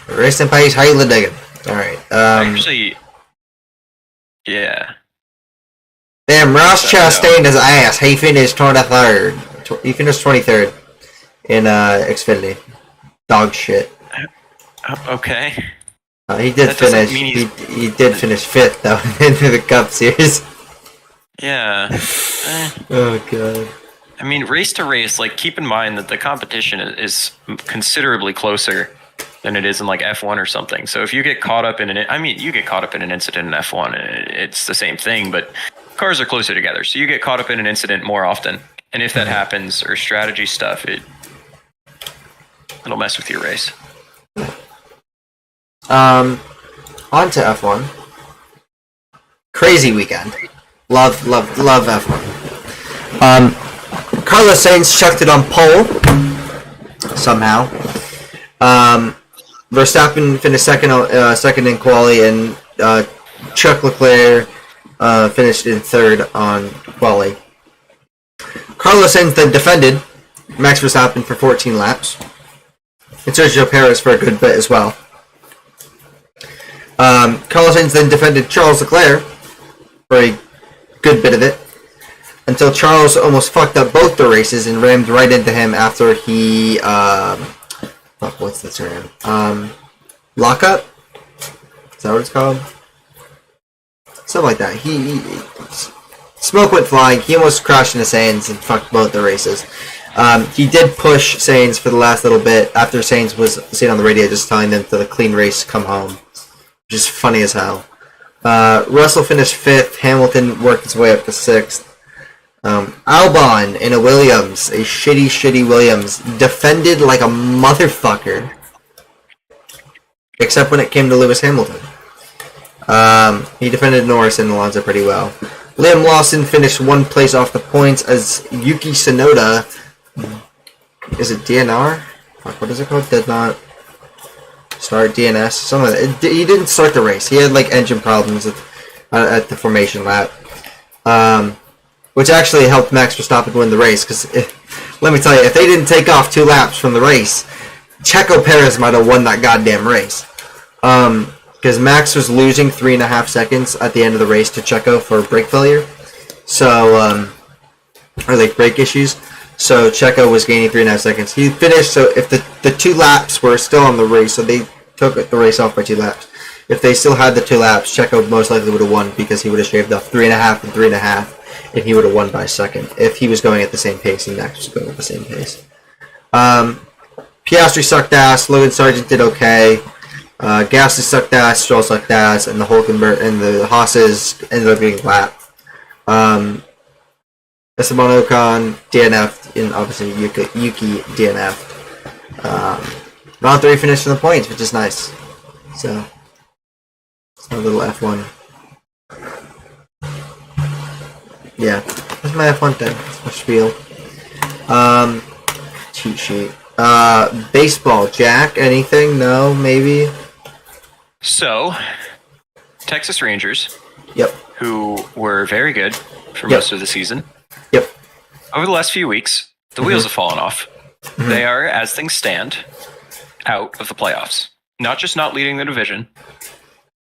Rest in peace, Hayladegan. Alright, Actually, yeah. Damn, Ross Chastain his ass. He finished 23rd. He finished 23rd in Xfinity. Dog shit. Okay. He did That doesn't finish. mean He did finish fifth though in the Cup Series. Yeah. Oh god. I mean, race to race, like, keep in mind that the competition is considerably closer than it is in, like, F1 or something. So if you get caught up in you get caught up in an incident in F1, it's the same thing, but cars are closer together. So you get caught up in an incident more often. And if that happens, or strategy stuff, it'll mess with your race. On to F1. Crazy weekend. Love F1. Carlos Sainz chucked it on pole somehow. Verstappen finished second in quali, and Chuck Leclerc finished in third on quali. Carlos Sainz then defended Max Verstappen for 14 laps, and Sergio Perez for a good bit as well. Carlos Sainz then defended Charles Leclerc for a good bit of it, until Charles almost fucked up both the races and rammed right into him after he, what's the term? Lockup? Is that what it's called? Something like that. He smoke went flying. He almost crashed into Sainz and fucked both the races. He did push Sainz for the last little bit after Sainz was seen on the radio just telling them to the clean race, come home. Which is funny as hell. Russell finished fifth. Hamilton worked his way up to sixth. Albon in a Williams, a shitty Williams, defended like a motherfucker. Except when it came to Lewis Hamilton. He defended Norris and Alonso pretty well. Liam Lawson finished one place off the points as Yuki Tsunoda, is it DNR? Fuck, what is it called? Did not start DNS. Something like that. He didn't start the race. He had like engine problems at the formation lap. Which actually helped Max Verstappen win the race, because let me tell you, if they didn't take off 2 laps from the race, Checo Perez might have won that goddamn race. Because Max was losing 3.5 seconds at the end of the race to Checo for brake failure. So, or like brake issues. So Checo was gaining 3.5 seconds. He finished, so if the 2 laps were still on the race, so they took the race off by 2 laps. If they still had the 2 laps, Checo most likely would have won because he would have shaved off 3.5 and 3.5. And he would have won by a second if he was going at the same pace and Max was going at the same pace. Piastri sucked ass. Logan Sargent did okay. Gasly sucked ass. Stroll sucked ass, and the Hulkenberg and the Haas's ended up getting lapped. Esteban Ocon DNF'd, and obviously Yuki DNF'd. Round 3 finished in the points, which is nice. So it's a little F1. Yeah, that's my F1 thing. That's my spiel. Cheat sheet. Baseball, Jack, anything? No, maybe? So, Texas Rangers, Yep. who were very good for most of the season. Yep. Over the last few weeks, the wheels have fallen off. They are, as things stand, out of the playoffs. Not just not leading the division,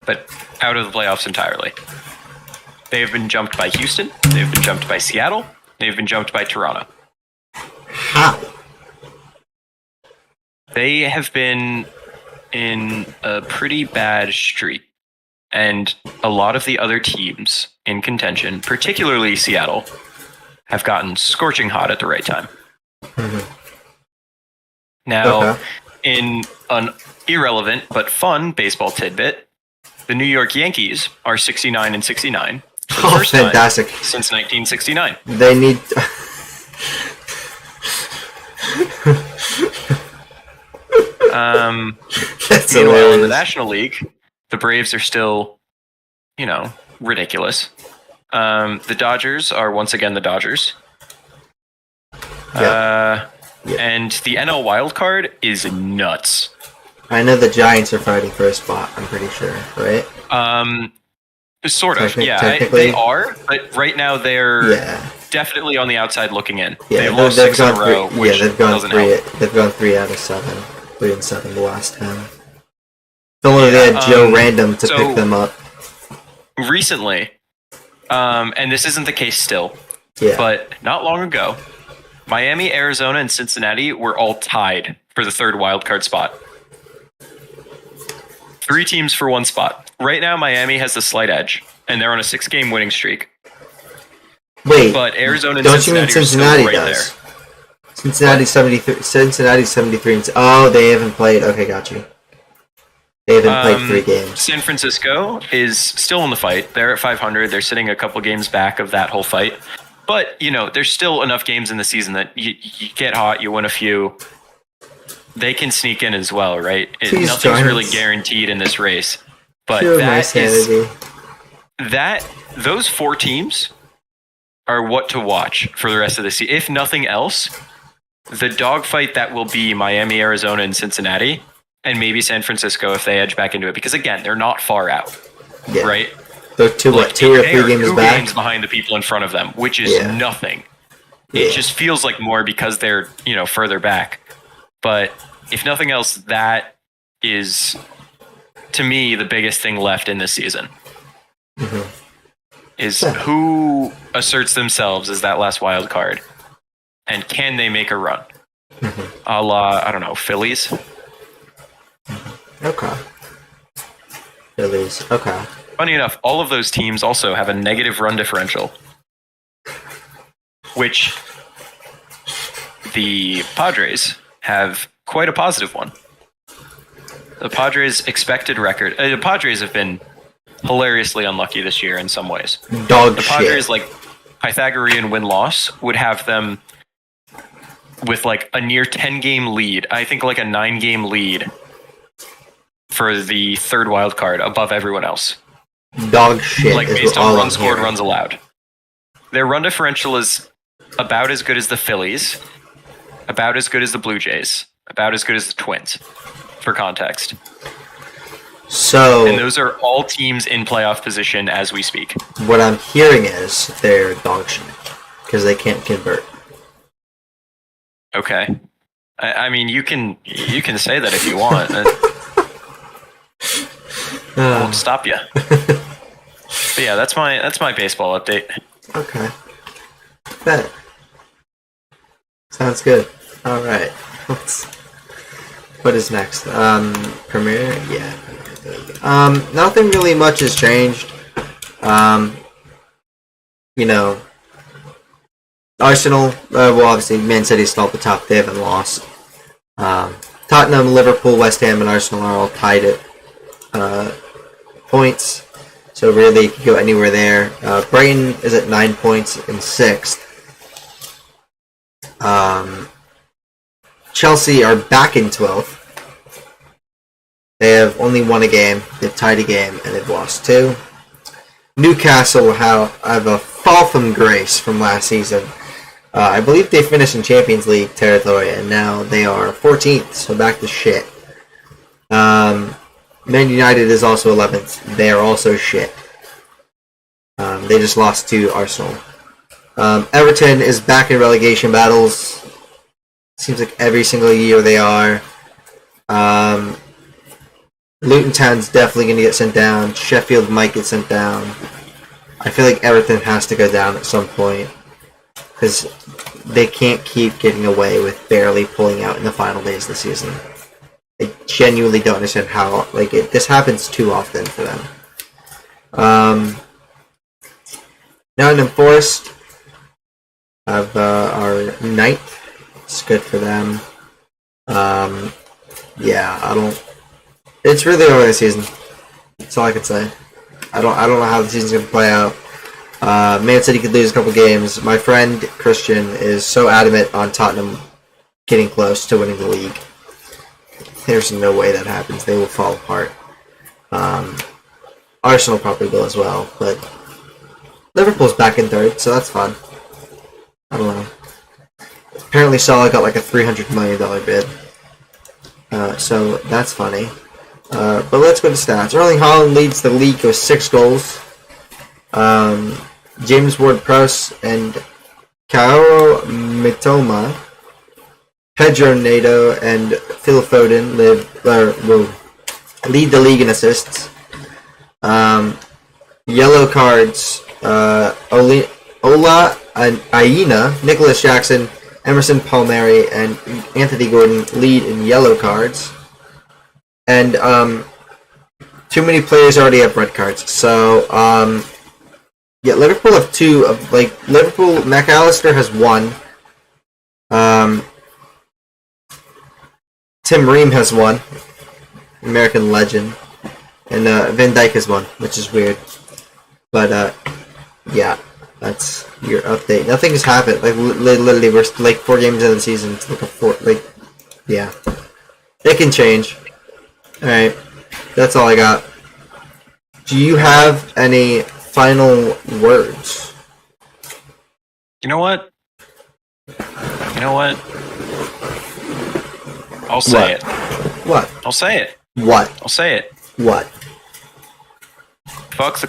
but out of the playoffs entirely. They have been jumped by Houston. They have been jumped by Seattle. They have been jumped by Toronto. How? They have been in a pretty bad streak. And a lot of the other teams in contention, particularly Seattle, have gotten scorching hot at the right time. Now, in an irrelevant but fun baseball tidbit, the New York Yankees are 69-69. For the first fantastic. time since 1969. They need... That's meanwhile, in the hilarious. National League, the Braves are still, ridiculous. The Dodgers are once again the Dodgers. Yeah. And the NL wildcard is nuts. I know the Giants are fighting for a spot, I'm pretty sure, right? Sort of, yeah. Technically. They are, but right now they're definitely on the outside looking in. Yeah, they've lost 6 in a row, which they've gone doesn't 3. help. They've gone 3 out of 7. 3 and 7 the last 10. If only they had Joe Random to pick them up. Recently, and this isn't the case still, Yeah. but not long ago, Miami, Arizona, and Cincinnati were all tied for the 3rd wildcard spot. 3 teams for 1 spot. Right now, Miami has the slight edge, and they're on a 6-game winning streak. Wait, but Arizona and don't you mean Cincinnati right does? there. Cincinnati's 73. Cincinnati's 73. Oh, they haven't played. Okay, got you. They haven't played 3 games. San Francisco is still in the fight. They're at 500. They're sitting a couple games back of that whole fight. But, there's still enough games in the season that you get hot, you win a few. They can sneak in as well, right? Nothing's really guaranteed in this race. But those 4 teams are what to watch for the rest of the season. If nothing else, the dogfight that will be Miami, Arizona, and Cincinnati, and maybe San Francisco if they edge back into it. Because, again, they're not far out, right? They're 2 or 3 games back. 2 games behind the people in front of them, which is nothing. It just feels like more because they're, further back. But if nothing else, that is, to me, the biggest thing left in this season. Mm-hmm. Is who asserts themselves as that last wild card. And can they make a run? Mm-hmm. A la, I don't know, Phillies? Okay. Phillies, okay. Funny enough, all of those teams also have a negative run differential, which the Padres have quite a positive one. The Padres' expected record... the Padres have been hilariously unlucky this year in some ways. The Padres, Pythagorean win-loss, would have them with, a near 10-game lead. I think, a 9-game lead for the 3rd wild card above everyone else. Dog shit. Based on runs scored, runs allowed. Their run differential is about as good as the Phillies, about as good as the Blue Jays, about as good as the Twins, for context. And those are all teams in playoff position as we speak. What I'm hearing is they're dog shit because they can't convert. Okay. I mean, you can say that if you want. I won't stop you. But yeah, that's my baseball update. Okay. Bet. Sounds good. All right. What is next? Premier? Yeah. Nothing really much has changed. Arsenal, obviously Man City still at the top. They haven't lost. Tottenham, Liverpool, West Ham, and Arsenal are all tied at points. So really, you could go anywhere there. Brighton is at 9 points in 6th. Chelsea are back in 12th. They have only won a game, they've tied a game, and they've lost 2. Newcastle have a fall from grace from last season. I believe they finished in Champions League territory, and now they are 14th, so back to shit. Man United is also 11th. They are also shit. They just lost to Arsenal. Everton is back in relegation battles. Seems like every single year they are. Luton Town's definitely going to get sent down. Sheffield might get sent down. I feel like Everton has to go down at some point because they can't keep getting away with barely pulling out in the final days of the season. I genuinely don't understand how this happens too often for them. Nottingham Forest have our 9th. It's good for them. It's really over the season. That's all I can say. I don't know how the season's gonna play out. Man City could lose a couple games. My friend Christian is so adamant on Tottenham getting close to winning the league. There's no way that happens. They will fall apart. Arsenal probably will as well, but Liverpool's back in 3rd, so that's fun. I don't know. Apparently Salah got a $300 million bid. So that's funny. But let's go to stats. Erling Haaland leads the league with 6 goals. James Ward-Prowse and Kaoru Mitoma, Pedro Neto, and Phil Foden will lead the league in assists. Yellow cards, Ola Aina, Nicholas Jackson, Emerson Palmieri, and Anthony Gordon lead in yellow cards. And too many players already have red cards. So, yeah, Liverpool have two. Liverpool, McAllister has one. Tim Ream has one. American legend. And Van Dijk has one, which is weird. But, yeah, that's your update. Nothing has happened. Like, literally, we're like 4 games into the season. It's like a 4, like, yeah. It can change. Alright. That's all I got. Do you have any final words? You know what? I'll say it. What? I'll say it. What? I'll say it. What? Fuck the